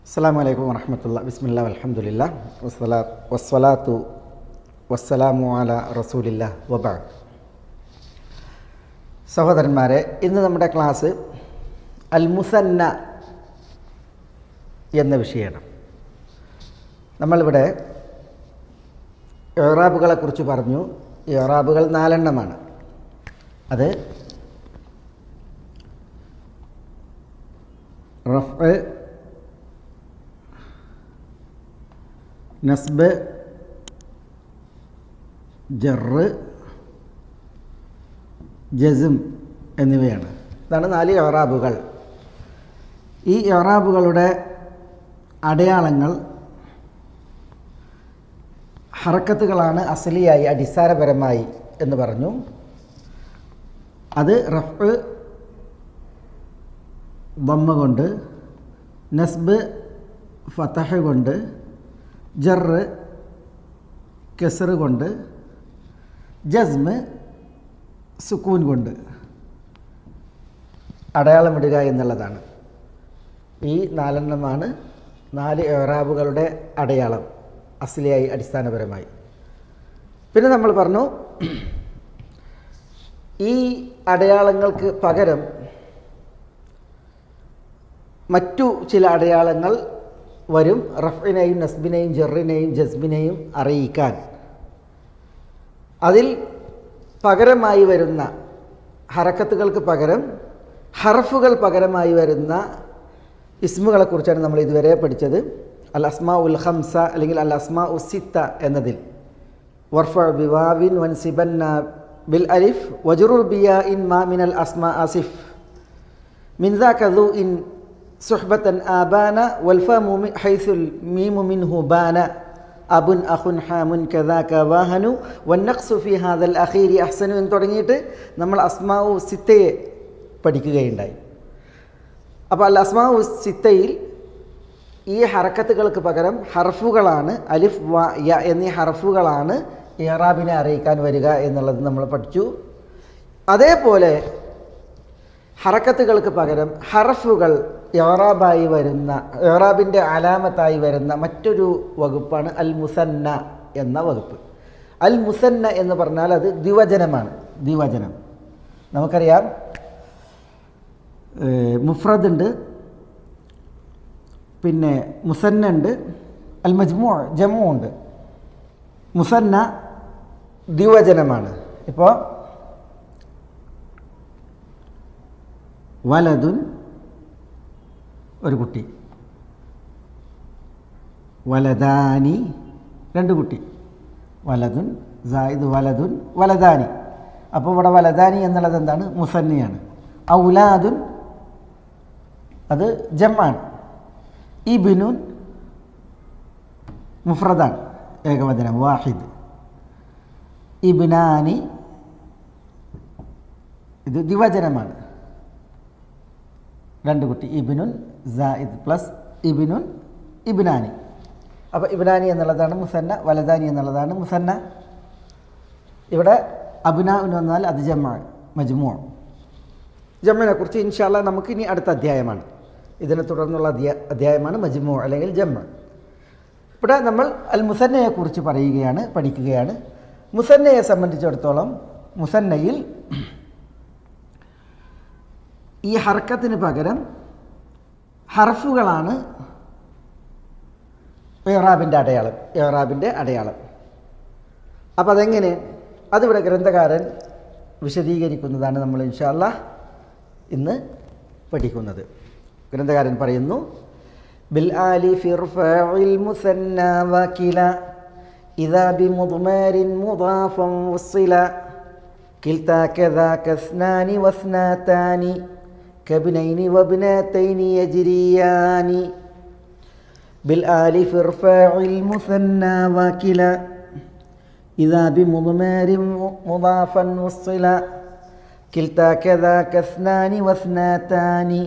അസ്സലാമു അലൈക്കും വറഹ്മത്തുള്ളാഹി ബിസ്മില്ലാഹി വൽഹംദുലില്ലാഹ് വസ്സലാത്തു വസ്സലാമു അലാ റസൂലില്ലാഹ് വബഅദ്. സഹോദരന്മാരെ, ഇന്ന് നമ്മുടെ ക്ലാസ് അൽ മുസന്ന എന്ന വിഷയമാണ്. നമ്മളിവിടെ ഇഅ്റാബുകളെക്കുറിച്ച് പറഞ്ഞു. ഇഅ്റാബുകൾ 4 എണ്ണമാണ്. അത് റഫ്അ്, നസ്ബ്, ജറ്, ജസ്ം എന്നിവയാണ്. ഇതാണ് 4 ഇഅ്റാബുകൾ. ഈ ഇഅ്റാബുകളുടെ അടയാളങ്ങൾ ഹറക്കത്തുകളാണ് അസ്ലിയായി, അടിസ്ഥാനപരമായി എന്ന് പറഞ്ഞു. അത് റഫ്അ് ദമ്മ കൊണ്ട്, നസ്ബ് ഫതഹ് കൊണ്ട്, ജറ് കെസ്ർ കൊണ്ട്, ജസ്മ് സുക്കൂൻ കൊണ്ട് അടയാളമിടുക എന്നുള്ളതാണ്. ഈ 4 എണ്ണമാണ് 4 ഇഅ്റാബുകളുടെ അടയാളം അസ്ലിയായി, അടിസ്ഥാനപരമായി. പിന്നെ നമ്മൾ പറഞ്ഞു, ഈ അടയാളങ്ങൾക്ക് പകരം മറ്റു ചില അടയാളങ്ങൾ വരും, റഫ്ഇനെയും നസ്ബിനെയും ജറിനെയും ജസ്മിനെയും അറിയിക്കാൻ. അതിൽ പകരമായി വരുന്ന ഹറക്കത്തുകൾക്ക് പകരം ഹർഫുകൾ പകരമായി വരുന്ന ഇസ്മുകളെക്കുറിച്ചാണ് നമ്മൾ ഇതുവരെ പഠിച്ചത്. അൽ അസ്മാ ഉൽ ഖംസ അല്ലെങ്കിൽ അൽ അസ്മാ ഉൽ സിത്ത എന്നതിൽ വർഫ ബിവാവിൻ വൻസിബന്ന ബിൽ അലിഫ് വജുറുർ ബിയാ ഇൻ മാ മിനൽ അസ്മാ ആസിഫ് മിൻ ദാക ദു ഇൻ സുഹ്ബത്തൻ ആബാന വൽഫാമു ഹൈസുൽ മീമു മിൻഹു ബാന അബുൻ അഖുൻ ഹാമുൻ കദാക വാഹനു വന്നഖ്സു ഫി ഹാദൽ അഖീരി അഹ്സനു എന്ന് തുടങ്ങിയിട്ട് നമ്മൾ അസ്മാഉ സിത്തയെ പഠിക്കുകയുണ്ടായി. അപ്പോൾ അൽ അസ്മാഉ സിത്തയിൽ ഈ ഹറക്കത്തുകൾക്ക് പകരം ഹർഫുകളാണ്, അലിഫ് വ യ എന്നീ ഹർഫുകളാണ് ഇഅ്റാബിനെ അറിയിക്കാൻ വരിക എന്നുള്ളത് നമ്മൾ പഠിച്ചു. അതേപോലെ ഹറക്കത്തുകൾക്ക് പകരം ഹർഫുകൾ ഇഅ്റാബായി വരുന്ന, ഇഅ്റാബിൻ്റെ അലാമത്തായി വരുന്ന മറ്റൊരു വകുപ്പാണ് അൽ മുസന്ന എന്ന വകുപ്പ്. അൽ മുസന്ന എന്ന് പറഞ്ഞാൽ അത് ദ്വിവചനമാണ്. ദ്വിവചനം നമുക്കറിയാം, മുഫ്രദ് ഉണ്ട്, പിന്നെ മുസന്ന ഉണ്ട്, അൽ മജ്മൂ ജമൂ ഉണ്ട്. മുസന്ന ദ്വിവചനമാണ്. ഇപ്പോൾ വലതുൻ ഒരു കുട്ടി, വലദാനി 2 കുട്ടി, വലതുൻ സായിദ് വലതുൻ വലദാനി. അപ്പോൾ ഇവിടെ വലദാനി എന്നുള്ളത് എന്താണ്? മുസന്നയാണ്. ഔലാദുൻ അത് ജമാണ്. ഇബ്നുൻ മുഫ്രദാണ്, ഏകവചനം, വാഹിദ്. ഇബ്നാനി ഇത് ദ്വിവചനമാണ്, 2 കുട്ടി. ഇബ്നുൻ സായിദ് പ്ലസ് ഇബ്നുൻ ഇബ്നാനി. അപ്പോൾ ഇബ്നാനി എന്നുള്ളതാണ് മുസന്ന, വലദാനി എന്നുള്ളതാണ് മുസന്ന. ഇവിടെ അബ്നാഉൻ വന്നാൽ അത് ജമാണ്, മജ്മൂ. ജമ്മിനെ കുറിച്ച് ഇൻഷാ അല്ലാഹ് നമുക്ക് ഇനി അടുത്ത അധ്യായമാണ്, ഇതിനെ തുടർന്നുള്ള അധ്യായമാണ് മജ്മൂ അല്ലെങ്കിൽ ജമ്മ. ഇവിടെ നമ്മൾ അൽ മുസന്നയെക്കുറിച്ച് പറയുകയാണ്, പഠിക്കുകയാണ്. മുസന്നയെ സംബന്ധിച്ചിടത്തോളം മുസന്നയിൽ ഈ ഹർക്കത്തിന് പകരം ഹർഫുകളാണ് ഇഅ്റാബിൻ്റെ അടയാളം, ഇഅ്റാബിൻ്റെ അടയാളം. അപ്പോൾ അതെങ്ങനെ? അതിവിടെ ഗ്രന്ഥകാരൻ വിശദീകരിക്കുന്നതാണ് നമ്മൾ ഇൻഷാ അല്ലാഹ് ഇന്ന് പഠിക്കുന്നത്. ഗ്രന്ഥകാരൻ പറയുന്നു, ബിൽ ആലിഫി ഇർഫഇൽ മുസന്ന വകില ഇദാ ബിമുദ്മരിൻ മുദാഫൻ വസ്സില കിൽതാ കദാക ഇസ്നാനി വസ്നാതാനി കബ്നൈനി വബ്നാതൈനി യജ്രിയാനി. ബിൽ ആലിഫി ഇർഫഇൽ മുസന്ന വകില ഇദാ ബിമുദ്മരിൻ മുദാഫൻ വസ്സില കിൽതാ കദാക ഇസ്നാനി വസ്നാതാനി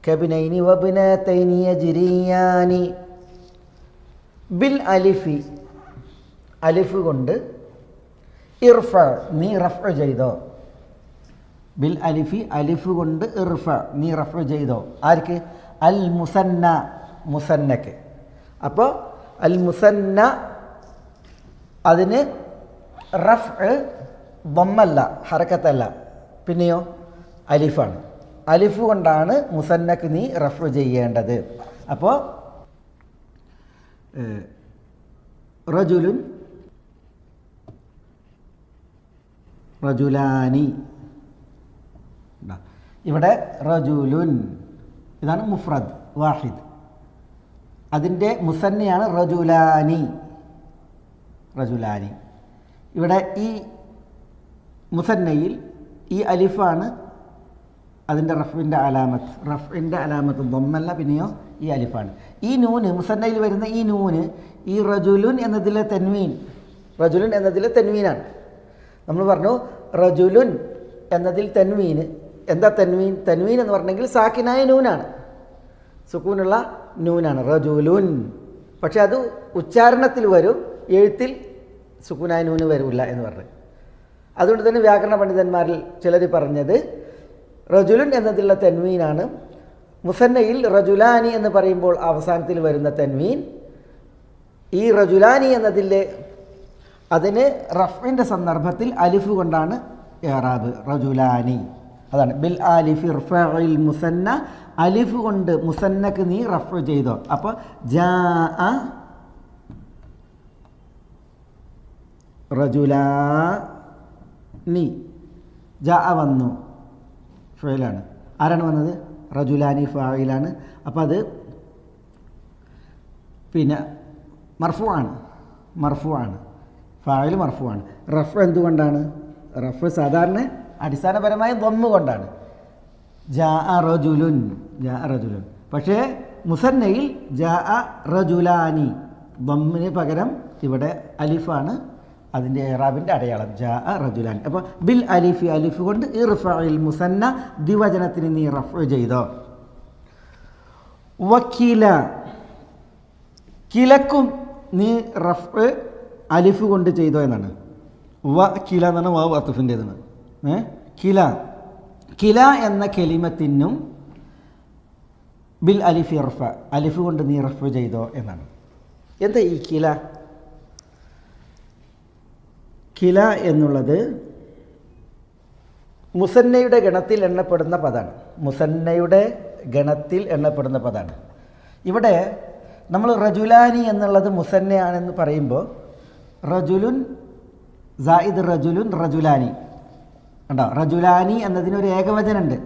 കബ്നൈനി വബ്നാതൈനി യജ്രിയാനി. ബിൽ അലിഫി, അലിഫ് കൊണ്ട്, ഇർഫ നീ റഫ്അ ചെയ്തോ. ബിൽ അലിഫി, അലിഫ് കൊണ്ട് ഇർഫ നീ റഫ്അ ചെയ്തോ. ആർക്ക്? അൽ മുസന്ന, മുസന്നക്ക്. അപ്പോൾ അൽ മുസന്ന അതിന് റഫ് ദമ്മല്ല, ഹറക്കത്തല്ല, പിന്നെയോ അലിഫാണ്. അലിഫ് കൊണ്ടാണ് മുസന്നക്ക് നീ റഫ് ചെയ്യേണ്ടത്. അപ്പോൾ റജുലുൻ, റജുലാനി, ഇവിടെ റജുലുൻ ഇതാണ് മുഫ്രദ് വാഹിദ്. അതിൻ്റെ മുസന്നയാണ് റജുലാനി, റജുലാനി. ഇവിടെ ഈ മുസന്നയിൽ ഈ അലിഫാണ് അതിൻ്റെ റഫിൻ്റെ അലാമത്ത്. റഫിൻ്റെ അലാമത്ത് ദമ്മല്ല, പിന്നെയോ ഈ അലിഫാണ്. ഈ നൂന് മുസന്നയിൽ വരുന്ന ഈ നൂന് ഈ റജുലുൻ എന്നതിലെ തെൻവീൻ, റജുലുൻ എന്നതിലെ തെൻവീനാണ്. നമ്മൾ പറഞ്ഞു റജുലുൻ എന്നതിൽ തെൻവീന്. എന്താ തെൻവീൻ? തെൻവീൻ എന്ന് പറഞ്ഞെങ്കിൽ സാക്കിനായ നൂനാണ്, സുക്കൂനുള്ള നൂനാണ് റജുലുൻ. പക്ഷെ അത് ഉച്ചാരണത്തിൽ വരും, എഴുത്തിൽ സുക്കൂനായ നൂന് വരില്ല എന്ന് പറഞ്ഞു. അതുകൊണ്ട് തന്നെ വ്യാകരണ പണ്ഡിതന്മാരിൽ ചിലർ പറഞ്ഞത് റജുലുൻ എന്നതിലുള്ള തെൻവീനാണ്. മുസന്നയിൽ റജുലാനി എന്ന് പറയുമ്പോൾ അവസാനത്തിൽ വരുന്ന തെൻവീൻ ഈ റജുലാനി എന്നതിലെ അതിന് റഫിൻ്റെ സന്ദർഭത്തിൽ അലിഫ് കൊണ്ടാണ് ഇഅ്റാബ്. റജുലാനി അതാണ് ബിൽ ആലിഫി ഇർഫഇൽ മുസന്ന, അലിഫ് കൊണ്ട് മുസന്നക്ക് നീ റഫ് ചെയ്തോ. അപ്പോൾ ജാഅ റജുലാനി, ജാഅ വന്നു, ഫഅലാണ്. ആരാണ് വന്നത്? റജുലാനി ഫായിലാണ്. അപ്പോൾ അത് പിന്നെ മർഫുആണ്, മർഫുആണ്, ഫായിൽ മർഫുആണ്. റഫ് എന്തുകൊണ്ടാണ്? റഫ് സാധാരണ അടിസ്ഥാനപരമായി ദമ്മ് കൊണ്ടാണ്. ജാഅ റജുലുൻ, ജാഅ റജുലുൻ. പക്ഷേ മുസന്നയിൽ ജാഅ റജുലാനി, ദമ്മിന് പകരം ഇവിടെ അലിഫാണ് അതിൻ്റെ ഇറാബിൻ്റെ അടയാളം, ജാഅ റജുലാനി. അപ്പോൾ ബിൽ അലിഫി, അലിഫ് കൊണ്ട് ഇർഫഇൽ മുസന്ന, ദ്വിവചനത്തിന് നീ റഫ് ചെയ്തോ. വക്കില, കിലക്കും നീ റഫ് അലിഫ് കൊണ്ട് ചെയ്തോ എന്നാണ്. വ കില എന്നാണ് വാവ് അത്തുഫിൻ്റേതാണ്. കില, കില എന്ന കെലിമത്തിനും ബിൽ അലിഫി ഇർഫ, അലിഫ് കൊണ്ട് നീ റഫ് ചെയ്തോ എന്നാണ്. എന്താ ഈ കില? കില എന്നുള്ളത് മുസന്നയുടെ ഗണത്തിൽ എണ്ണപ്പെടുന്ന പദമാണ്. മുസന്നയുടെ ഗണത്തിൽ എണ്ണപ്പെടുന്ന പദമാണ്. ഇവിടെ നമ്മൾ റജുലാനി എന്നുള്ളത് മുസന്നയാണെന്ന് പറയുമ്പോൾ റജുലുൻ സായിദ് റജുലുൻ റജുലാനി ഉണ്ടോ? റജുലാനി എന്നതിനൊരു ഏകവചനുണ്ട്.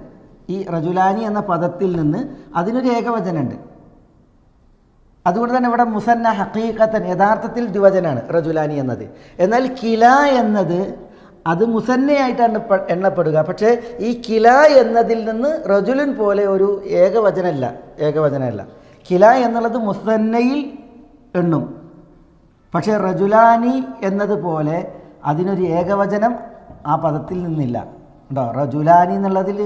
ഈ റജുലാനി എന്ന പദത്തിൽ നിന്ന് അതിനൊരു ഏകവചനുണ്ട്. അതുകൊണ്ട് തന്നെ ഇവിടെ മുസന്ന ഹഖീഖത്തൻ യഥാർത്ഥത്തിൽ ദ്വിവചനാണ് റജുലാനി എന്നത്. എന്നാൽ കില എന്നത് അത് മുസന്നയായിട്ടാണ് എണ്ണപ്പെടുക. പക്ഷേ ഈ കില എന്നതിൽ നിന്ന് റജുലുൻ പോലെ ഒരു ഏകവചനമല്ല. കില എന്നുള്ളത് മുസന്നയിൽ എണ്ണും. പക്ഷേ റജുലാനി എന്നതുപോലെ അതിനൊരു ഏകവചനം ആ പദത്തിൽ നിന്നില്ല. ഉണ്ടോ? റജുലാനി എന്നുള്ളതിൽ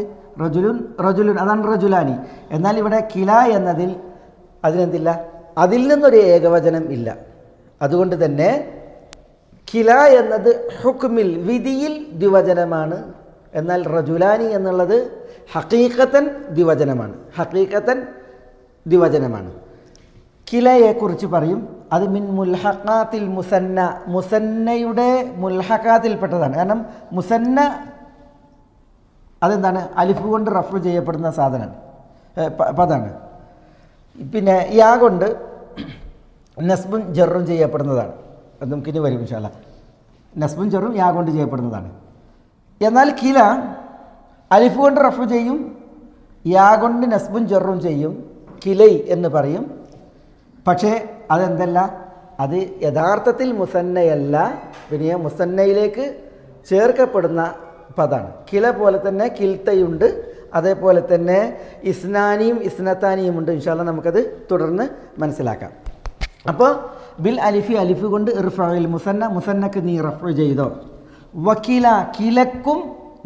റജുലുൻ അതാണ് റജുലാനി. എന്നാൽ ഇവിടെ കില എന്നതിൽ അതിനെന്തില്ല, അതിൽ നിന്നൊരു ഏകവചനം ഇല്ല. അതുകൊണ്ട് തന്നെ കില എന്നത് ഹുക്മിൽ വിധിയിൽ ദ്വിവചനമാണ്. എന്നാൽ റജുലാനി എന്നുള്ളത് ഹഖീഖത്തൻ ദ്വിവചനമാണ്. കിലയെക്കുറിച്ച് പറയും, അത് മിൻ മുൽഹഖാത്തിൽ മുസന്ന, മുസന്നയുടെ മുൽഹഖാത്തിൽപ്പെട്ടതാണ്. കാരണം മുസന്ന അതെന്താണ്? അലിഫ് കൊണ്ട് റഫ് ചെയ്യപ്പെടുന്ന പദമാണ്. പിന്നെ യാ കൊണ്ട് നസ്ബും ജറും ചെയ്യപ്പെടുന്നതാണ്. അത് നമുക്കിനി വരും ഇൻഷാ അല്ലാഹ്. നസ്ബും ജറും യാ കൊണ്ട് ചെയ്യപ്പെടുന്നതാണ്. എന്നാൽ കില അലിഫ് കൊണ്ട് റഫ് ചെയ്യും, യാ കൊണ്ട് നസ്ബും ജറും ചെയ്യും, കിലൈ എന്ന് പറയും. പക്ഷേ അതെന്തല്ല, അത് യഥാർത്ഥത്തിൽ മുസന്നയല്ല, പിന്നെ മുസന്നയിലേക്ക് ചേർക്കപ്പെടുന്ന പദമാണ്. കില പോലെ തന്നെ കിൽത്തയുണ്ട്, അതേപോലെ തന്നെ ഇസ്നാനിയും ഇസ്നത്താനിയും ഉണ്ട്. ഇൻഷാ അല്ലാഹ് നമുക്കത് തുടർന്ന് മനസ്സിലാക്കാം. അപ്പോൾ ബിൽ അലിഫി, അലിഫ് കൊണ്ട് ഇർഫഇൽ മുസന്ന, മുസന്നക്ക് നീ റഫ് ചെയ്തോ. വക്കില, കിലക്കും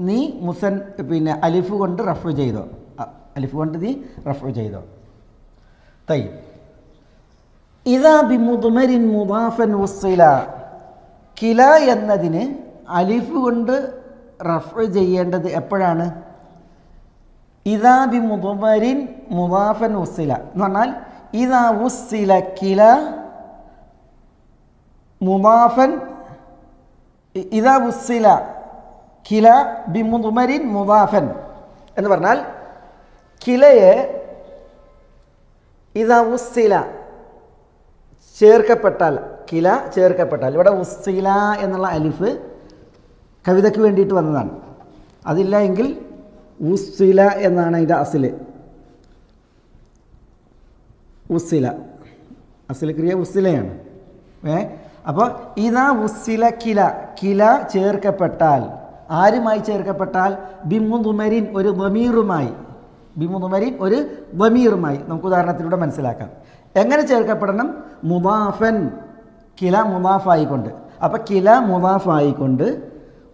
നീ പിന്നെ അലിഫ് കൊണ്ട് റഫ് ചെയ്തോ, അലിഫ് കൊണ്ട് നീ റഫ് ചെയ്തോ. തൈ ഇദാ ബിമുദ്മരിൻ മുദാഫൻ വസ്സില, കില എന്നതിന് അലിഫ് കൊണ്ട് റഫ് ചെയ്യേണ്ടത് എപ്പോഴാണ്? ഇദാ ബിമുദ്മരിൻ മുദാഫൻ വസ്സില എന്ന് പറഞ്ഞാൽ ഇദാ ഉസ്സില കില മുദാഫൻ ഇദാ ഉസ്സില കില ബിമുദ്മരിൻ മുദാഫൻ എന്ന് പറഞ്ഞാൽ കിലയെ ഇദാ ഉസ്സില ചേർക്കപ്പെട്ടാൽ, കില ചേർക്കപ്പെട്ടാൽ, ഇവിടെ ഉസ്സില എന്നുള്ള അലിഫ് കവിതയ്ക്ക് വേണ്ടിയിട്ട് വന്നതാണ്. അതില്ല എങ്കിൽ ഉസ്സില എന്നാണ് അതിൻ്റെ അസില്. ഉസ്സില അസിൽ ക്രിയ ഉസ്സിലയാണ്. അപ്പോൾ ഇതാ ഉസ്സില കില, കില ചേർക്കപ്പെട്ടാൽ, ആരുമായി ചേർക്കപ്പെട്ടാൽ? ബിമുദ്മരിൻ ഒരു ദമീറുമായി, ബിമുദ്മരിൻ ഒരു ദമീറുമായി. നമുക്ക് ഉദാഹരണത്തിലൂടെ മനസ്സിലാക്കാം. എങ്ങനെ ചേർക്കപ്പെടണം? മുദാഫൻ, കില മുദാഫായിക്കൊണ്ട്. അപ്പോൾ കില മുദാഫായിക്കൊണ്ട്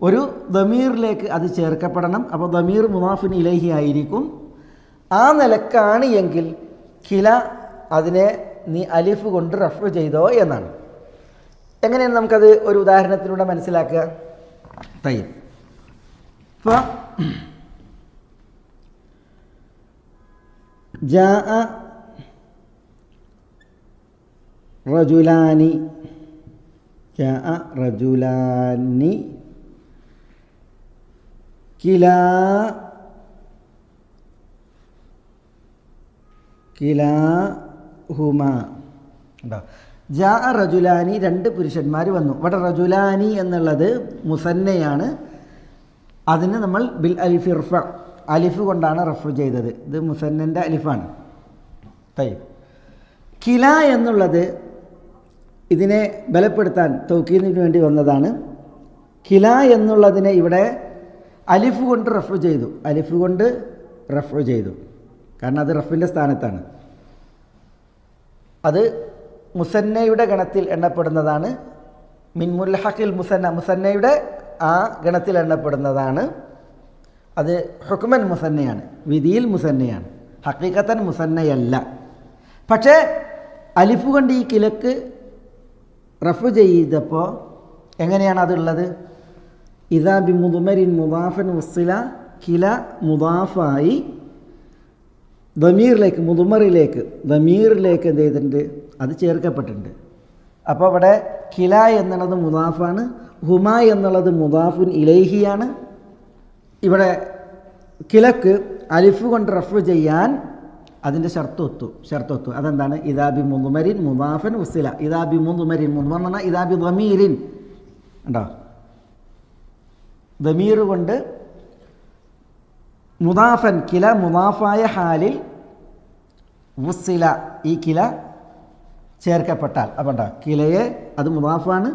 ഒരു ദമീറിലേക്ക് അത് ചേർക്കപ്പെടണം. അപ്പോൾ ദമീർ മുദാഫിൻ ഇലൈഹി ആയിരിക്കും. ആ നിലക്കാണ് എങ്കിൽ കില അതിനെ നീ അലിഫ് കൊണ്ട് റഫ് ചെയ്തോ എന്നാണ്. എങ്ങനെയാണ് നമുക്കത് ഒരു ഉദാഹരണത്തിലൂടെ മനസ്സിലാക്കുക? തയ്യം. ഇപ്പോൾ ജാഅ റജുലാനി, ജാഅ റജുലാനി കിലാഹുമ. ഉണ്ടോ? ജാഅ റജുലാനി, രണ്ട് പുരുഷന്മാർ വന്നു. ഇവിടെ റജുലാനി എന്നുള്ളത് മുസന്നയാണ്. അതിന് നമ്മൾ ബിൽ അലിഫ് ഇർഫ, അലിഫ് കൊണ്ടാണ് റഫ് ചെയ്തത്. ഇത് മുസന്നൻ്റെ അലിഫാണ്. തയ്യബ്. കില എന്നുള്ളത് ഇതിനെ ബലപ്പെടുത്താൻ തൗക്കീദിന് വേണ്ടി വന്നതാണ്. കില എന്നുള്ളതിനെ ഇവിടെ അലിഫ് കൊണ്ട് റഫ് ചെയ്തു, അലിഫ് കൊണ്ട് റഫ് ചെയ്തു. കാരണം അത് റഫിൻ്റെ സ്ഥാനത്താണ്. അത് മുസന്നയുടെ ഗണത്തിൽ എണ്ണപ്പെടുന്നതാണ്. മിൻ മുൽഹഖിൽ മുസന്ന, മുസന്നയുടെ ആ ഗണത്തിൽ എണ്ണപ്പെടുന്നതാണ്. അത് ഹുക്മൻ മുസന്നയാണ്, വിധിയിൽ മുസന്നയാണ്, ഹഖീഖത്തൻ മുസന്നയല്ല. പക്ഷേ അലിഫ് കൊണ്ട് ഈ കിലക്ക് റഫ് ചെയ്തപ്പോൾ എങ്ങനെയാണ് അതുള്ളത്? ഇദാ ബി മുദ്മരിൻ മുദാഫൻ ഉസ്സില, കില മുദാഫായി ദമീറിലേക്ക്, മുദ്മറിലേക്ക്, ദമീറിലേക്ക് എന്ത് ചെയ്തിട്ടുണ്ട്? അത് ചേർക്കപ്പെട്ടിട്ടുണ്ട്. അപ്പോൾ ഇവിടെ കില എന്നുള്ളത് മുദാഫാണ്, ഹുമ എന്നുള്ളത് മുദാഫുൻ ഇലൈഹിയാണ്. ഇവിടെ കിലക്ക് അലിഫ് കൊണ്ട് റഫ് ചെയ്യാൻ അതിൻ്റെ ഷർത്തൊത്തു. അതെന്താണ്? ഇദാ ബി മുദ്മരിൻ മുദാഫൻ ഉസ്സില, ഇദാ ബി മുദ്മരിൻ, മുദ്മർ എന്ന് പറഞ്ഞാൽ ഇദാ ബി ദമീരിൻ, ഉണ്ടോ? ദമീർ കൊണ്ട് മുദാഫൻ, കില മുദാഫായ ഹാലിൽ ഉസ്സില, ഈ കില ചേർക്കപ്പെട്ടാൽ. അപ്പോൾ ഉണ്ടോ? കിലയെ അത് മുദാഫാണ്,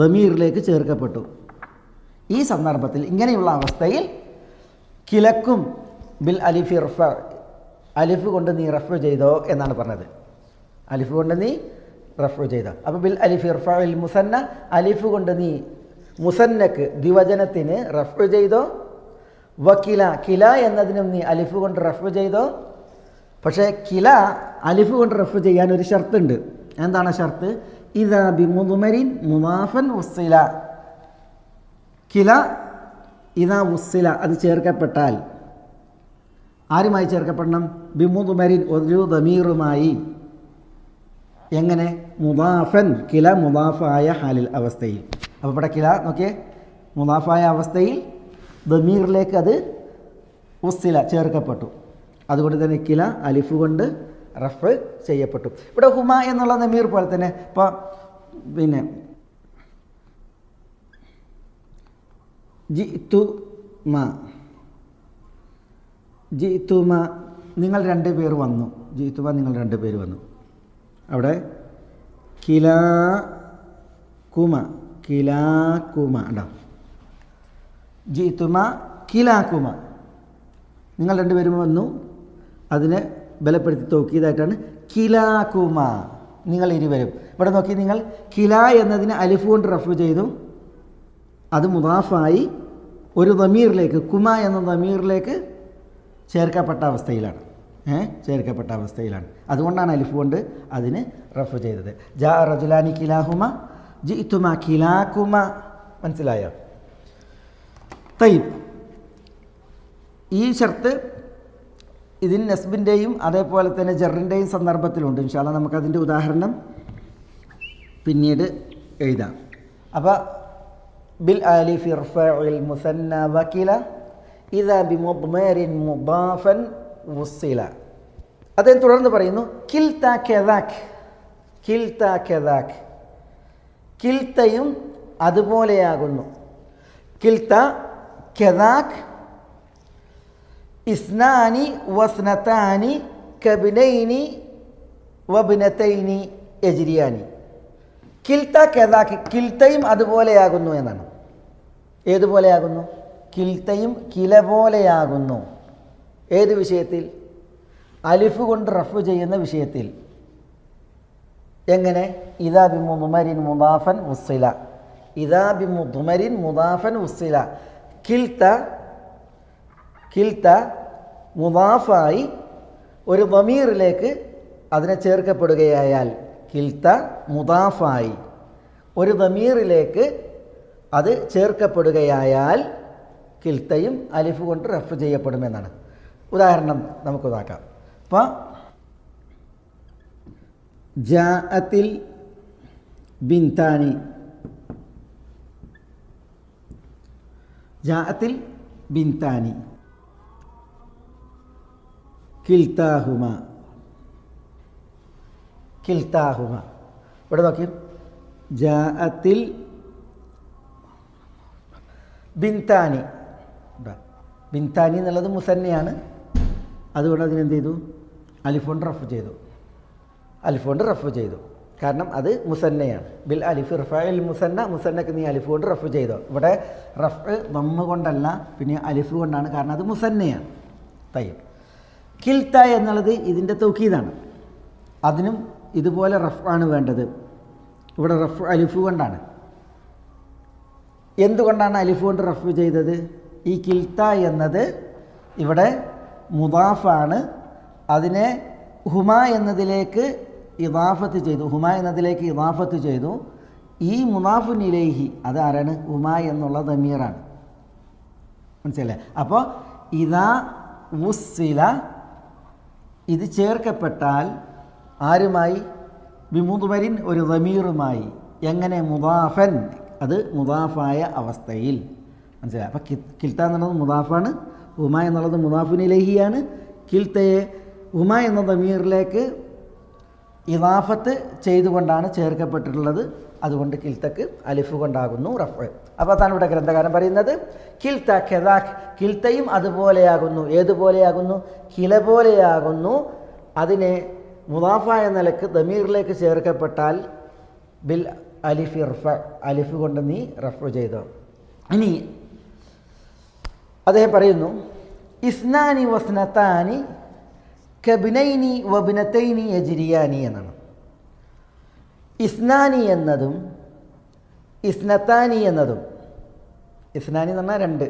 ദമീറിലേക്ക് ചേർക്കപ്പെട്ടു. ഈ സന്ദർഭത്തിൽ, ഇങ്ങനെയുള്ള അവസ്ഥയിൽ കിലക്കും ബിൽ അലിഫ് ഇർഫ, അലിഫ് കൊണ്ട് നീ റഫ് ചെയ്തോ എന്നാണ് പറഞ്ഞത്. അലിഫ് കൊണ്ട് നീ റഫ് ചെയ്തോ. അപ്പോൾ ബിൽ അലിഫ് ഇർഫഇൽ മുസന്ന, അലിഫ് കൊണ്ട് നീ മുസന്നക്ക് ദ്വിവചനത്തിന് റഫ് ചെയ്തോ. വക്കില, കില എന്നതിനും നീ അലിഫ് കൊണ്ട് റഫ് ചെയ്തോ. പക്ഷേ കില അലിഫ് കൊണ്ട് റഫ് ചെയ്യാൻ ഒരു ഷർത്തുണ്ട്. എന്താണ് ഷർത്ത്? ഇദാ ബി മുദ്മരിൻ മുദാഫൻ ഉസ്സില, കില ഇദാ ഉസ്സില, അത് ചേർക്കപ്പെട്ടാൽ ആരുമായി ചേർക്കപ്പെടണം? ബി മുദ്മരിൻ, ഒരു ദമീറുമായി. എങ്ങനെ? മുദാഫൻ, കില മുദാഫായ ഹാലിൽ, അവസ്ഥയിൽ. അപ്പോൾ ഇവിടെ കില നോക്കിയേ, മുദാഫായ അവസ്ഥയിൽ ദമീറിലേക്ക് അത് ഉസ്സില ചേർക്കപ്പെട്ടു. അതുകൊണ്ട് തന്നെ കില അലിഫ് കൊണ്ട് റഫ് ചെയ്യപ്പെട്ടു. ഇവിടെ ഹുമ എന്നുള്ള ദമീർ പോലെ തന്നെ ഇപ്പോൾ പിന്നെ ജിത്തുമ, നിങ്ങൾ രണ്ട് പേർ വന്നു. ജിത്തുമ, നിങ്ങൾ രണ്ട് പേര് വന്നു. അവിടെ കിലാകുമ ഉണ്ടോ? ജിത്തുമ കിലാകുമ, നിങ്ങൾ രണ്ടുപേരും വന്നു. അതിനെ ബലപ്പെടുത്തി തോക്കിയതായിട്ടാണ് കിലാകുമ, നിങ്ങൾ ഇരുവരും. ഇവിടെ നോക്കി, നിങ്ങൾ കില എന്നതിന് അലിഫ് കൊണ്ട് റഫ് ചെയ്തു. അത് മുദാഫായി ഒരു ദമീറിലേക്ക്, കുമ എന്ന ദമീറിലേക്ക് ചേർക്കപ്പെട്ട അവസ്ഥയിലാണ്. ചേർക്കപ്പെട്ട അവസ്ഥയിലാണ്. അതുകൊണ്ടാണ് അലിഫ് കൊണ്ട് അതിന് റഫ് ചെയ്തത്. ജാ റജുലാനി കിലാഹുമ, ജിത്തുമ കിലാകുമ. മനസ്സിലായോ? തയ്യബ്. ഈ ഷർത്ത് ഇതിന് നസ്ബിൻ്റെയും അതേപോലെ തന്നെ ജറിൻ്റെയും സന്ദർഭത്തിലുണ്ട്. ഇൻഷാ അല്ലാഹ് നമുക്കതിൻ്റെ ഉദാഹരണം പിന്നീട് എഴുതാം. അപ്പോൾ ബിൽ ആലിഫി ഇർഫഉൽ മുസന്ന വകില ഇദാ ബിമുദ്മരിൻ മുദാഫൻ വുസില. അദ്ദേഹം തുടർന്ന് പറയുന്നു കിൽത കദാക്, കിൽത കദാക്, കിൽത്തയും അതുപോലെയാകുന്നു. കിൽത്ത കദാക് ഇസ്നാനി വസ്നതാനി കബിനൈനി വബിനതൈനി യജ്രിയാനി. കിൽത്ത കദാക്, കിൽത്തയും അതുപോലെയാകുന്നു എന്നാണ്. ഏതുപോലെയാകുന്നു? കിൽത്തയും കില പോലെയാകുന്നു. ഏത് വിഷയത്തിൽ? അലിഫ് കൊണ്ട് റഫ് ചെയ്യുന്ന വിഷയത്തിൽ. എങ്ങനെ? ഇദാ ബിമുദ്മരിൻ മുദാഫൻ ഉസ്സില, ഇദാ ബിമുദ്മരിൻ മുദാഫൻ ഉസ്സില. കിൽത്ത, കിൽത്ത മുദാഫായി ഒരു ദമീറിലേക്ക് അതിനെ ചേർക്കപ്പെടുകയായാൽ, കിൽത്ത മുദാഫായി ഒരു ദമീറിലേക്ക് അത് ചേർക്കപ്പെടുകയായാൽ കിൽത്തയും അലിഫ് കൊണ്ട് റഫ് ചെയ്യപ്പെടുമെന്നാണ്. ഉദാഹരണം നമുക്ക് നോക്കാം. അപ്പോൾ ജാഅത്തിൽ ബിൻതാനി, ജാഅത്തിൽ ബിൻതാനി കിൽത്താഹുമ, കിൽത്താഹുമ. ഇവിടെ നോക്കി, ജാഅത്തിൽ ബിൻതാനി, ബിൻതാനി എന്നുള്ളത് മുസന്നയാണ്. അതുകൊണ്ട് അതിനെന്ത് ചെയ്തു? അലിഫ് കൊണ്ട് റഫ് ചെയ്തു, അലിഫ് കൊണ്ട് റഫ് ചെയ്തു. കാരണം അത് മുസന്നയാണ്. ബിൽ അലിഫ് ഇർഫഉൽ മുസന്ന, മുസന്നക്ക് നീ അലിഫ് കൊണ്ട് റഫ് ചെയ്തോ. ഇവിടെ റഫ് ദമ്മ കൊണ്ടല്ല, പിന്നെ അലിഫ് കൊണ്ടാണ്. കാരണം അത് മുസന്നയാണ്. തയ്യം. കിൽത്ത എന്നുള്ളത് ഇതിൻ്റെ തൗക്കീദാണ്. അതിനും ഇതുപോലെ റഫ് ആണ് വേണ്ടത്. ഇവിടെ റഫ് അലിഫ് കൊണ്ടാണ്. എന്തുകൊണ്ടാണ് അലിഫ് കൊണ്ട് റഫ് ചെയ്തത്? ഈ കിൽത്ത എന്നത് ഇവിടെ മുദാഫാണ്. അതിനെ ഹുമ എന്നതിലേക്ക് ഇദാഫത്ത് ചെയ്തു, ഹുമ എന്നതിലേക്ക് ഇദാഫത്ത് ചെയ്തു. ഈ മുദാഫുൻ ഇലൈഹി അത് ആരാണ്? ഹുമ എന്നുള്ള ദമീറാണ്. മനസ്സിലല്ലേ? അപ്പോൾ ഇദാ വുസ്സില, ഇത് ചേർക്കപ്പെട്ടാൽ ആരുമായി? ബിമുദ്മരിൻ ഒരു ദമീറുമായി. എങ്ങനെ? മുദാഫൻ, അത് മുദാഫായ അവസ്ഥയിൽ. മനസ്സിലായി? അപ്പോൾ കിൽത്ത എന്നുള്ളത് മുദാഫാണ്, ഹുമ എന്നുള്ളത് മുദാഫുൻ ഇലൈഹിയാണ്. കിൽത്തയെ ഹുമ എന്ന ദമീറിലേക്ക് ഇദാഫത്ത് ചെയ്തുകൊണ്ടാണ് ചേർക്കപ്പെട്ടിട്ടുള്ളത്. അതുകൊണ്ട് കിൽത്തക്ക് അലിഫ് കൊണ്ടാകുന്നു റഫ്. അപ്പോൾ അതാണ് ഇവിടെ ഗ്രന്ഥകാരൻ പറയുന്നത്. കിൽത്ത കദാക്, കിൽത്തയും അതുപോലെയാകുന്നു. ഏതുപോലെയാകുന്നു? കില പോലെയാകുന്നു. അതിനെ മുദാഫായ നിലക്ക് ദമീറിലേക്ക് ചേർക്കപ്പെട്ടാൽ ബിൽ അലിഫ് ഇർഫ, അലിഫ് കൊണ്ട് നീ റഫ് ചെയ്തോ. ഇനി അദ്ദേഹം പറയുന്നു ഇസ്നാനി വസ്നതാനി കബിനൈനി വബിനതൈനി യജ്രിയാനി എന്നാണ്. ഇസ്നാനി എന്നതും ഇസ്നതാനി എന്നതും, ഇസ്നാനി എന്ന് പറഞ്ഞാൽ രണ്ട്,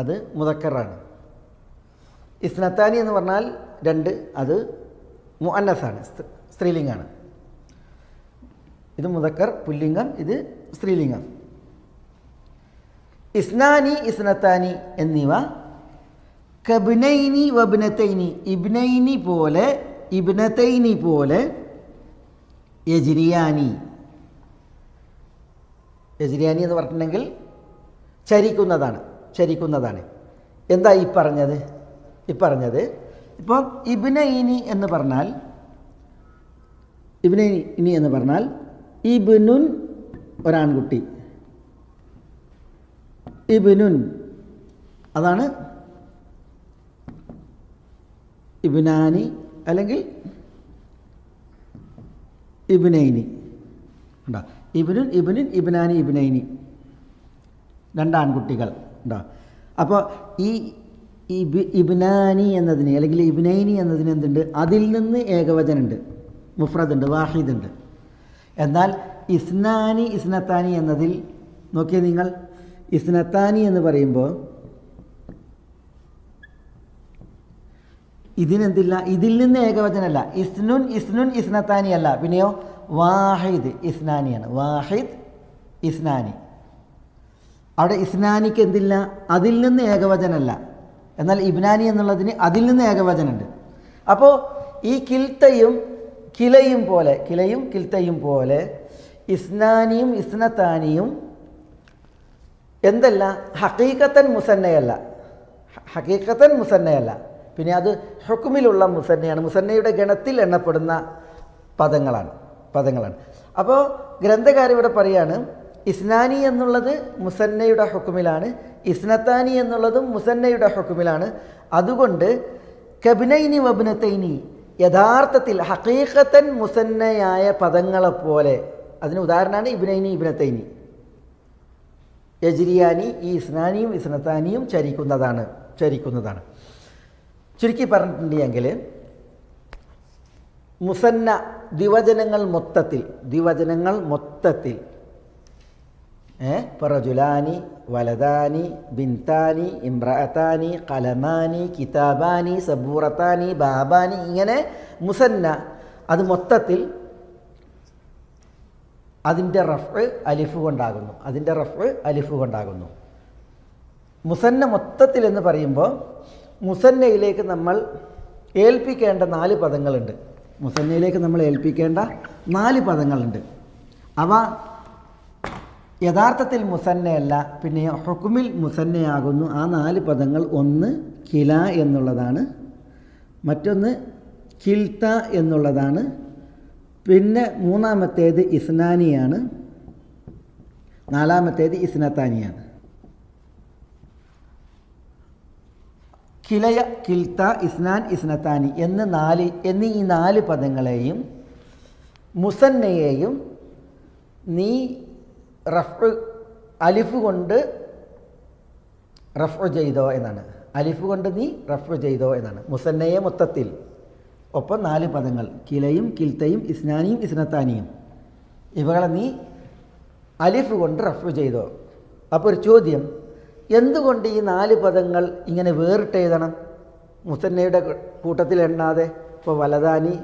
അത് മുദക്കറാണ്. ഇസ്നതാനി എന്ന് പറഞ്ഞാൽ രണ്ട്, അത് മുഅന്നസാണ്, സ്ത്രീലിംഗാണ്. ഇത് മുദക്കർ പുല്ലിംഗം, ഇത് സ്ത്രീലിംഗം. ഇസ്നാനി ഇസ്നതാനി എന്നിവ കബിനൈനി വബിനതൈനി, ഇബ്നൈനി പോലെ ഇബ്നതൈനി പോലെ യജ്രിയാനി, യജ്രിയാനി എന്ന് പറഞ്ഞിട്ടുണ്ടെങ്കിൽ ചരിക്കുന്നതാണ്, ചരിക്കുന്നതാണ്. എന്താ ഈ പറഞ്ഞത്? ഇപ്പം ഇബ്നൈനി എന്ന് പറഞ്ഞാൽ, ഇബ്നൈനി എന്ന് പറഞ്ഞാൽ ഇബ്നുൻ ഒരാൺകുട്ടി, ഇബ്നുൻ അതാണ് ഇബ്നാനി അല്ലെങ്കിൽ ഇബ്നൈനി. ഉണ്ടോ? ഇബ്നുൻ ഇബ്നുൻ ഇബ്നാനി ഇബ്നൈനി, രണ്ടാൺകുട്ടികൾ. ഉണ്ടോ? അപ്പോൾ ഈ ഇബ്നാനി എന്നതിന് അല്ലെങ്കിൽ ഇബ്നൈനി എന്നതിന് എന്തുണ്ട്? അതിൽ നിന്ന് ഏകവചനുണ്ട്, മുഫ്രദുണ്ട്, വാഹിദുണ്ട്. എന്നാൽ ഇസ്നാനി ഇസ്നത്താനി എന്നതിൽ നോക്കിയേ നിങ്ങൾ, ഇസ്നത്താനി എന്ന് പറയുമ്പോൾ ഇതിനെന്തില്ല? ഇതിൽ നിന്ന് ഏകവചനമല്ല. ഇസ്നുൻ ഇസ്നുൻ ഇസ്നത്താനി അല്ല, പിന്നെയോ വാഹിദ് ഇസ്നാനിയാണ്. വാഹിദ് ഇസ്നാനി. അവിടെ ഇസ്നാനിക്ക് എന്തില്ല? അതിൽ നിന്ന് ഏകവചനമല്ല. എന്നാൽ ഇബ്നാനി എന്നുള്ളതിന് അതിൽ നിന്ന് ഏകവചനമുണ്ട്. അപ്പോൾ ഈ കിൽത്തയും കിൽത്തയും പോലെ ഇസ്നാനിയും ഇസ്നത്താനിയും എന്തല്ല ഹഖീഖത്തൻ മുസന്നയല്ല, പിന്നെ അത് ഹുക്മിലുള്ള മുസന്നയാണ്, മുസന്നയുടെ ഗണത്തിൽ എണ്ണപ്പെടുന്ന പദങ്ങളാണ്. അപ്പോൾ ഗ്രന്ഥകാരിവിടെ പറയാണ് ഇസ്നാനി എന്നുള്ളത് മുസന്നയുടെ ഹുക്മിലാണ്, ഇസ്നത്താനി എന്നുള്ളതും മുസന്നയുടെ ഹുക്മിലാണ്. അതുകൊണ്ട് കബ്നൈനി വബ്നത്തൈനി യഥാർത്ഥത്തിൽ ഹഖീഖത്തൻ മുസന്നയായ പദങ്ങളെപ്പോലെ, അതിന് ഉദാഹരണമാണ് ഇബ്നൈനി ഇബ്നത്തൈനി. യജ്രിയാനി, ഈ ഇസ്നാനിയും ഇസ്നത്താനിയും ചരിക്കുന്നതാണ്. ചുരുക്കി പറഞ്ഞിട്ടുണ്ടെങ്കിൽ മുസന്ന ദ്വിവചനങ്ങൾ മൊത്തത്തിൽ റജുലാനി, വലദാനി, ബിൻതാനി, ഇംറഅതാനി, ഖലമാനി, കിതാബാനി, സബൂറത്താനി, ബാബാനി, ഇങ്ങനെ മുസന്ന അത് മൊത്തത്തിൽ അതിൻ്റെ റഫ് അലിഫ് കൊണ്ടാകുന്നു. മുസന്ന മൊത്തത്തിൽ എന്ന് പറയുമ്പോൾ മുസന്നയിലേക്ക് നമ്മൾ ഏൽപ്പിക്കേണ്ട 4 പദങ്ങളുണ്ട്. അവ യഥാർത്ഥത്തിൽ മുസന്നയല്ല, പിന്നെ ഹുക്മിൽ മുസന്നയാകുന്നു. ആ 4 പദങ്ങൾ, ഒന്ന് കില എന്നുള്ളതാണ്, മറ്റൊന്ന് കിൽത്ത എന്നുള്ളതാണ്, പിന്നെ മൂന്നാമത്തേത് ഇസ്നാനിയാണ്, നാലാമത്തേത് ഇസ്നത്താനിയാണ്. കിലയ, കിൽത്ത, ഇസ്നാൻ, ഇസ്നത്താനി എന്നീ ഈ 4 പദങ്ങളെയും മുസന്നയെയും നീ അലിഫ് കൊണ്ട് റഫ് ചെയ്തോ എന്നാണ്. മുസന്നയെ മൊത്തത്തിൽ, ഒപ്പം 4 പദങ്ങൾ കിലയും കിൽത്തയും ഇസ്നാനിയും ഇസ്നത്താനിയും, ഇവകളെ നീ അലിഫ് കൊണ്ട് റഫ് ചെയ്തോ. അപ്പോൾ ഒരു ചോദ്യം, എന്തുകൊണ്ട് ഈ 4 പദങ്ങൾ ഇങ്ങനെ വേറിട്ട് എഴുതണം? മുസന്നയുടെ കൂട്ടത്തിൽ എണ്ണാതെ. ഇപ്പോൾ വലദാനി,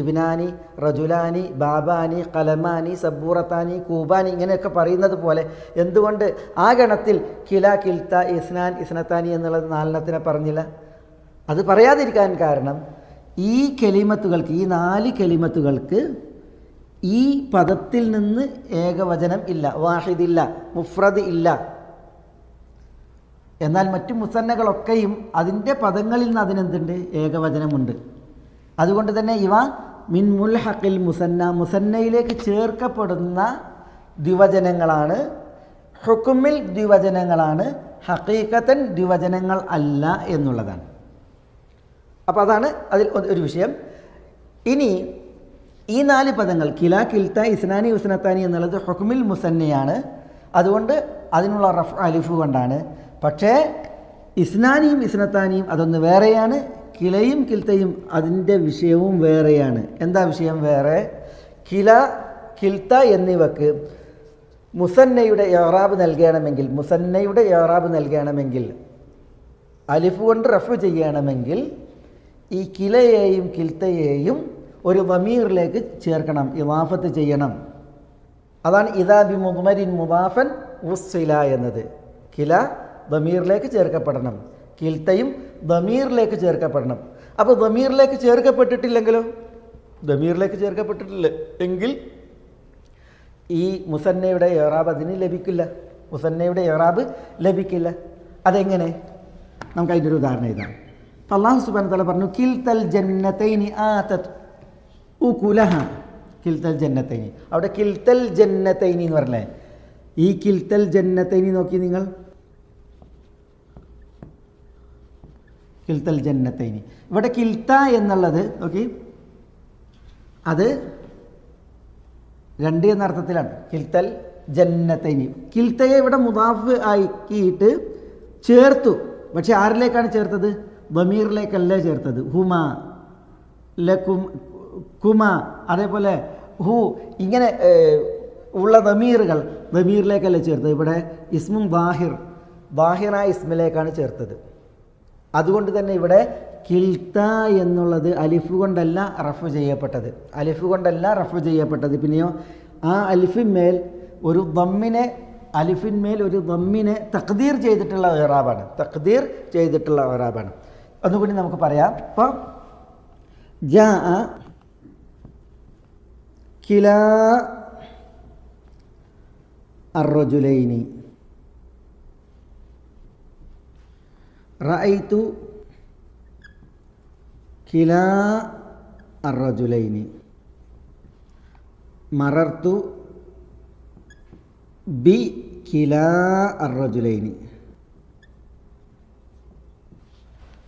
ഇബ്നാനി, റജുലാനി, ബാബാനി, ഖലമാനി, സബൂറത്താനി, കൂബാനി ഇങ്ങനെയൊക്കെ പറയുന്നത് പോലെ എന്തുകൊണ്ട് ആ ഗണത്തിൽ കില, കിൽത്ത, ഇസ്നാൻ, ഇസ്നത്താനി എന്നുള്ളത് 4 പറഞ്ഞില്ല? അത് പറയാതിരിക്കാൻ കാരണം ഈ കെലിമത്തുകൾക്ക്, ഈ 4 കെലിമത്തുകൾക്ക് ഈ പദത്തിൽ നിന്ന് ഏകവചനം ഇല്ല, വാഹിദില്ല, മുഫ്രദ് ഇല്ല. എന്നാൽ മറ്റു മുസന്നകളൊക്കെയും അതിൻ്റെ പദങ്ങളിൽ നിന്ന് അതിനെന്തുണ്ട്? ഏകവചനമുണ്ട്. അതുകൊണ്ട് തന്നെ ഇവ മിൻ മുൽഹഖിൽ മുസന്നയിലേക്ക് ചേർക്കപ്പെടുന്ന ദ്വിവചനങ്ങളാണ്, ഹുക്മിൽ ദ്വിവചനങ്ങളാണ്, ഹഖീഖത്തൻ ദ്വിവചനങ്ങൾ അല്ല എന്നുള്ളതാണ്. അപ്പോൾ അതാണ് അതിൽ ഒരു വിഷയം. ഇനി ഈ 4 പദങ്ങൾ കില, കിൽത്ത, ഇസ്നാനി, ഉസ്നത്താനി എന്നുള്ളത് ഹുക്മിൽ മുസന്നയാണ്. അതുകൊണ്ട് അതിനുള്ള റഫ് അലിഫ് കൊണ്ടാണ്. പക്ഷേ ഇസ്നാനിയും ഇസ്നത്താനിയും അതൊന്ന് വേറെയാണ്, കിലയും കിൽത്തയും അതിൻ്റെ വിഷയവും വേറെയാണ്. എന്താ വിഷയം വേറെ? കില, കിൽത്ത എന്നിവക്ക് മുസന്നയുടെ ഇഅ്റാബ് നൽകണമെങ്കിൽ അലിഫ് കൊണ്ട് റഫ് ചെയ്യണമെങ്കിൽ ഈ കിലയെയും കിൽത്തയെയും ഒരു ദമീറിലേക്ക് ചേർക്കണം, ഇളാഫത്ത് ചെയ്യണം. അതാണ് ഇദാ ബി മുദ്മരിൻ മുദാഫൻ ഉസ്സില എന്നത്. കില ദമീറിലേക്ക് ചേർക്കപ്പെടണം, കിൽത്തയും ദമീറിലേക്ക് ചേർക്കപ്പെടണം. അപ്പോൾ ദമീറിലേക്ക് ചേർക്കപ്പെട്ടിട്ടില്ലെങ്കിലോ? എങ്കിൽ ഈ മുസന്നയുടെ ഇഅ്റാബ് അതിന് ലഭിക്കില്ല. അതെങ്ങനെ? നമുക്ക് അതിൻ്റെ ഒരു ഉദാഹരണം ഇതാണ്. അല്ലാഹു സുബ്ഹാനഹു വ തആല പറഞ്ഞു, കിൽതൽ ജന്നതൈനി ആതത് ഉകുലഹ. അവിടെ കിൽതൽ ജന്നതൈനി എന്ന് പറഞ്ഞേ. ഈ കിൽതൽ ജന്നതൈനി നോക്കി നിങ്ങൾ, കിൽതൽ ജന്നതൈനി. ഇവിടെ കിൽത്ത എന്നുള്ളത് നോക്കി, അത് 2 എന്ന അർത്ഥത്തിലാണ്. കിൽതൽ ജന്നതൈനി, കിൽത്തയെ ഇവിടെ മുദാഫ് ആക്കിയിട്ട് ചേർത്തു. പക്ഷെ ആരിലേക്കാണ് ചേർത്തത്? ദമീറിലേക്കല്ല ചേർത്തത്. ഹുമ, ലക്കും, കുമ, അതേപോലെ ഹു, ഇങ്ങനെ ഉള്ള ദമീറിലേക്കല്ല ചേർത്തത്. ഇവിടെ ഇസ്മും ദാഹിറായ ഇസ്മിലേക്കാണ് ചേർത്തത്. അതുകൊണ്ട് തന്നെ ഇവിടെ കിൽത്ത എന്നുള്ളത് അലിഫ് കൊണ്ടല്ല റഫ് ചെയ്യപ്പെട്ടത്. പിന്നെയോ ആ അലിഫിന്മേൽ ഒരു ദമ്മിനെ അലിഫിന്മേൽ ഒരു ദമ്മിനെ തഖ്ദീർ ചെയ്തിട്ടുള്ള ഇറാബാണ്. തഖ്ദീർ ചെയ്തിട്ടുള്ള ഇറാബാണ്. ഒന്നുകൂടി നമുക്ക് പറയാം. അപ്പം ജാ കിലാ അർറജുലൈനി, റഅയ്തു കിലാ അർറജുലൈനി, മറർത്തു ബി കിലാ അർറജുലൈനി.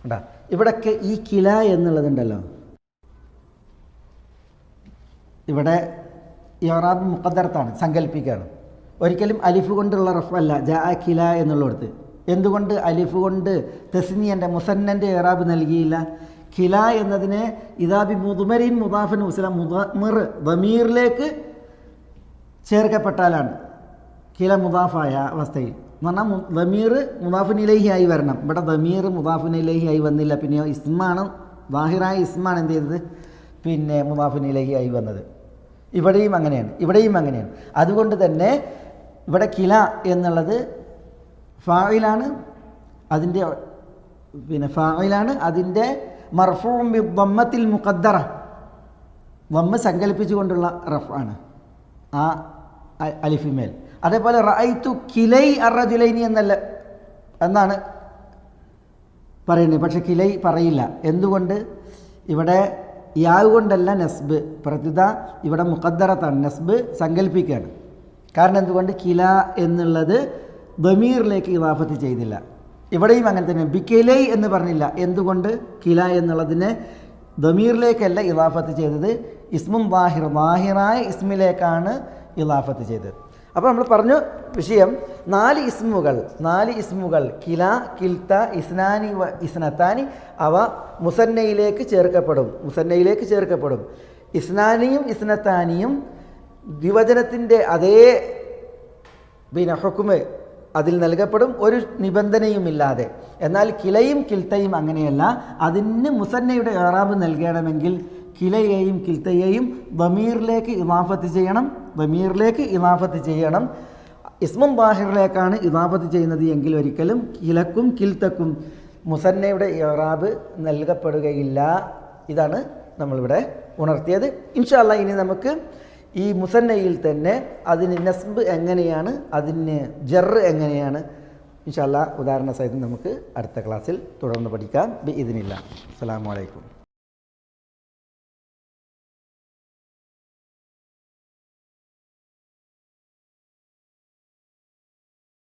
കണ്ടാ ഇവിടൊക്കെ ഈ കില എന്നുള്ളതുണ്ടല്ലോ, ഇവിടെ ഇറാബ് മുഖദ്ദറത്താണ്, സങ്കല്പിക്കുകയാണ്. ഒരിക്കലും അലിഫ് കൊണ്ടുള്ള റഫല്ല ജാ കില എന്നുള്ളിടത്ത്. എന്തുകൊണ്ട് അലിഫ് കൊണ്ട് തസ്നിയൻ്റെ മുസന്നൻ്റെ ഇറാബ് നൽകിയില്ല? കില എന്നതിനെ ഇദാബി മുദ്മരിൻ മുദാഫൻ ഉസ്ല മുദമർ ദമീറിലേക്ക് ചേർക്കപ്പെട്ടാലാണ് കില മുദാഫായ അവസ്ഥയിൽ എന്ന് പറഞ്ഞാൽ ദമീർ മുദാഫിൻ ഇലൈഹി ആയി വരണം. ഇവിടെ ദമീർ മുദാഫിൻ ഇലൈഹി ആയി വന്നില്ല. പിന്നെ ഇസ്മാണ്, ദാഹിറായ ഇസ്മാണ് എന്ത് ചെയ്തത്? പിന്നെ മുദാഫിൻ ഇലൈഹി ആയി വന്നത്. ഇവിടെയും അങ്ങനെയാണ്, ഇവിടെയും അങ്ങനെയാണ്. അതുകൊണ്ട് തന്നെ ഇവിടെ കില എന്നുള്ളത് ഫായിലാണ്, അതിൻ്റെ പിന്നെ ഫായിലാണ്, അതിൻ്റെ മർഫൂഉം ബിദ്ദമ്മത്തിൽ മുഖദ്ദറ, ദമ്മ സങ്കല്പിച്ചുകൊണ്ടുള്ള റഫ് ആണ് ആ അലിഫിമേൽ. അതേപോലെ റഅയ്തു കിലൈ അർറജുലൈനി എന്നാണ് പറയുന്നത്. പക്ഷെ കിലൈ പറയില്ല. എന്തുകൊണ്ട്? ഇവിടെ യാവ് കൊണ്ടല്ല നസ്ബ്, പ്രത്യുത ഇവിടെ മുഖദ്ദറത്താണ്, നസ്ബ് സങ്കല്പിക്കുകയാണ്. കാരണം എന്തുകൊണ്ട്? കില എന്നുള്ളത് ദമീറിലേക്ക് ഇദാഫത്ത് ചെയ്തില്ല. ഇവിടെയും അങ്ങനെ തന്നെ ബിക്കിലൈ എന്ന് പറഞ്ഞില്ല. എന്തുകൊണ്ട്? കില എന്നുള്ളതിനെ ദമീറിലേക്കല്ല ഇദാഫത്ത് ചെയ്തത്, ഇസ്മും ദാഹിറായ ഇസ്മിലേക്കാണ് ഇദാഫത്ത് ചെയ്തത്. അപ്പോൾ നമ്മൾ പറഞ്ഞു വിഷയം, 4 ഇസ്മുകൾ കില, കിൽത്ത, ഇസ്നാനി, ഇസ്നത്താനി, അവ മുസന്നയിലേക്ക് ചേർക്കപ്പെടും. ഇസ്നാനിയും ഇസ്നത്താനിയും ദ്വിവചനത്തിൻ്റെ അതേ പിന്നെ ഹുക്മ് അതിൽ നൽകപ്പെടും, ഒരു നിബന്ധനയുമില്ലാതെ. എന്നാൽ കിലയും കിൽത്തയും അങ്ങനെയല്ല. അതിന് മുസന്നയുടെ ഇറാബ് നൽകണമെങ്കിൽ കിലയെയും കിൽത്തയെയും ദമീറിലേക്ക് ഇദാഫത്ത് ചെയ്യണം. ഇസ്മും ദാഹിറിലേക്കാണ് ഇദാഫത്ത് ചെയ്യുന്നത് എങ്കിൽ ഒരിക്കലും കിലക്കും കിൽത്തക്കും മുസന്നയുടെ ഇറാബ് നൽകപ്പെടുകയില്ല. ഇതാണ് നമ്മളിവിടെ ഉണർത്തിയത്. ഇൻഷാ അല്ലാഹ് ഇനി നമുക്ക് ഈ മുസന്നയിൽ തന്നെ അതിന് നസ്ബ് എങ്ങനെയാണ്, അതിന് ജറ് എങ്ങനെയാണ്, ഇൻഷാ അല്ലാഹ് ഉദാഹരണ സഹിതം നമുക്ക് അടുത്ത ക്ലാസ്സിൽ തുടർന്ന് പഠിക്കാം. ബിഇദ്നില്ലാഹ്. അസ്സലാമു അലൈക്കും.